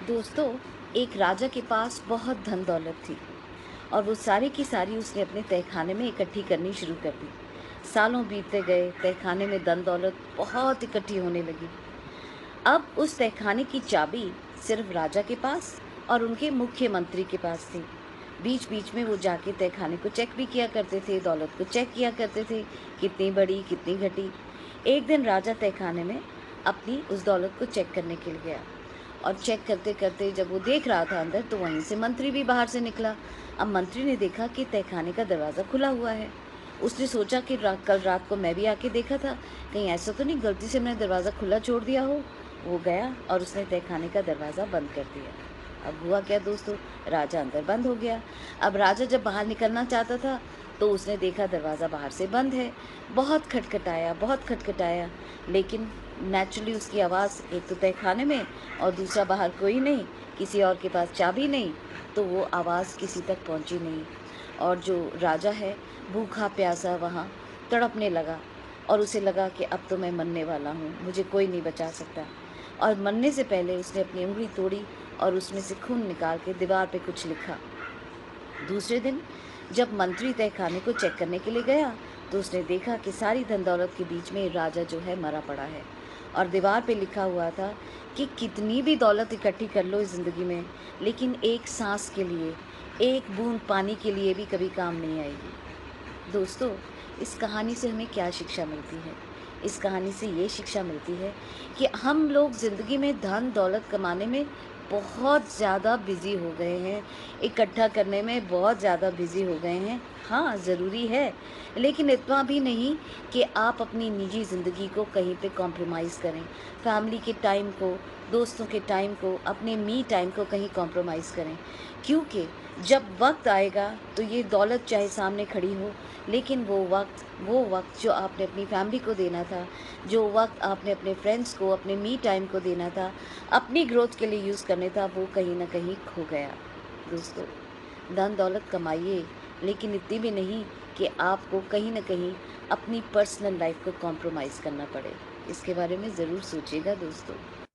दोस्तों, एक राजा के पास बहुत धन दौलत थी और वो सारी की सारी उसने अपने तहखाने में इकट्ठी करनी शुरू कर दी। सालों बीतते गए, तहखाने में धन दौलत बहुत इकट्ठी होने लगी। अब उस तहखाने की चाबी सिर्फ राजा के पास और उनके मुख्यमंत्री के पास थी। बीच बीच में वो जाके तहखाने को चेक भी किया करते थे, दौलत को चेक किया करते थे, कितनी बढ़ी कितनी घटी। एक दिन राजा तहखाने में अपनी उस दौलत को चेक करने के लिए गया और चेक करते करते जब वो देख रहा था अंदर, तो वहीं से मंत्री भी बाहर से निकला। अब मंत्री ने देखा कि तहखाने का दरवाज़ा खुला हुआ है। उसने सोचा कि कल रात को मैं भी आके देखा था, कहीं ऐसा तो नहीं गलती से मैंने दरवाज़ा खुला छोड़ दिया हो। वो गया और उसने तहखाने का दरवाज़ा बंद कर दिया। अब हुआ क्या दोस्तों, राजा अंदर बंद हो गया। अब राजा जब बाहर निकलना चाहता था, तो उसने देखा दरवाज़ा बाहर से बंद है। बहुत खटखटाया, लेकिन नेचुरली उसकी आवाज़ एक तो तहखाने में और दूसरा बाहर कोई नहीं, किसी और के पास चाबी नहीं, तो वो आवाज़ किसी तक पहुंची नहीं। और जो राजा है, भूखा प्यासा वहाँ तड़पने लगा और उसे लगा कि अब तो मैं मरने वाला हूँ, मुझे कोई नहीं बचा सकता। और मरने से पहले उसने अपनी उँगली तोड़ी और उसमें से खून निकाल के दीवार पे कुछ लिखा। दूसरे दिन जब मंत्री तहखाने को चेक करने के लिए गया, तो उसने देखा कि सारी धन दौलत के बीच में राजा जो है मरा पड़ा है और दीवार पे लिखा हुआ था कि कितनी भी दौलत इकट्ठी कर लो इस ज़िंदगी में, लेकिन एक सांस के लिए, एक बूंद पानी के लिए भी कभी काम नहीं आएगी। दोस्तों, इस कहानी से हमें क्या शिक्षा मिलती है? इस कहानी से ये शिक्षा मिलती है कि हम लोग ज़िंदगी में धन दौलत कमाने में बहुत ज़्यादा बिज़ी हो गए हैं, इकट्ठा करने में बहुत ज़्यादा बिज़ी हो गए हैं। हाँ, ज़रूरी है, लेकिन इतना भी नहीं कि आप अपनी निजी ज़िंदगी को कहीं पे कॉम्प्रोमाइज़ करें। फैमिली के टाइम को, दोस्तों के टाइम को, अपने मी टाइम को कहीं कॉम्प्रोमाइज़ करें। क्योंकि जब वक़्त आएगा, तो ये दौलत चाहे सामने खड़ी हो, लेकिन वो वक़्त जो आपने अपनी फैमिली को देना था, जो वक़्त आपने अपने फ्रेंड्स को, अपने मी टाइम को देना था, अपनी ग्रोथ के लिए यूज़ करने था, वो कहीं न कहीं खो गया। दोस्तों, धन दौलत कमाइए, लेकिन इतनी भी नहीं कि आपको कहीं न कहीं अपनी पर्सनल लाइफ़ को कॉम्प्रोमाइज़ करना पड़े। इसके बारे में ज़रूर सोचिएगा दोस्तों।